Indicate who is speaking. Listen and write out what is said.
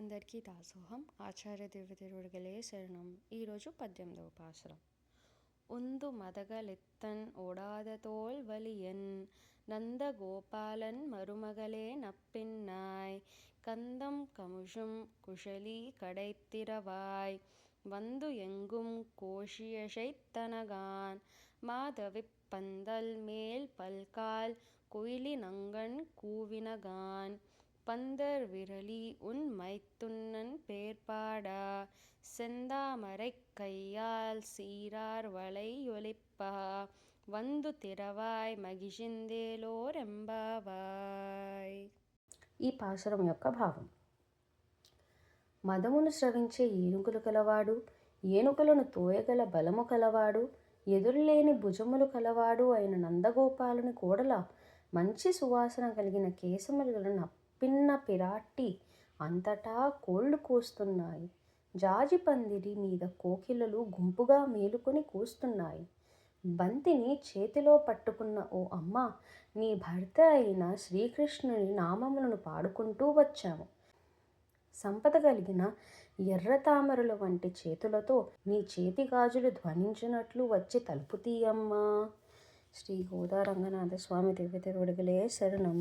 Speaker 1: అందరికీ దాసోహం ఆచార్య దివ్యతిరువడిగలే శరణం. ఈరోజు 18వ పాసురం. உந்து மதகளித்தன் ஓடாத தோல் வலியன் நந்தகோபாலன் மருமகளே நப்பின்னாய் கந்தம் கமுஷும் குஷலி கடைத்திரவாய் வந்து எங்கும் கோஷியசைத்தனகான் மாதவிப் பந்தல் மேல் பல்கால் குயிலி நங்கண் கூவினகான் பந்தர் விரலி உன் மைத்துன்னன் பேர்பாடா செந்தாமரைக் கையால் சீரார் வளை ஒலிப்பா వందు తిరవాయ్ మగిషిందేలోరెంబావాయ్.
Speaker 2: ఈ పాసురం యొక్క భావం: మదమును స్రవించే ఏనుగులు కలవాడు, ఏనుగులను తోయగల బలము కలవాడు, ఎదురులేని భుజములు కలవాడు అయిన నందగోపాలుని కోడల మంచి సువాసన కలిగిన కేశములు గల నప్పిన్న పిరాట్టి అంతటా కోళ్లు కూస్తున్నాయి. జాజి పందిరి మీద కోకిలలు గుంపుగా మేలుకొని కూస్తున్నాయి. బంతిని చేతిలో పట్టుకున్న ఓ అమ్మ, నీ భర్త అయిన శ్రీకృష్ణుని నామములను పాడుకుంటూ వచ్చాము. సంపద కలిగిన ఎర్ర తామరల వంటి చేతులతో నీ చేతి గాజులు ధ్వనించినట్లు వచ్చి తలుపు తీయమ్మా. శ్రీ గోదా రంగనాథ స్వామి దివ్య తిరువడిగలే శరణం.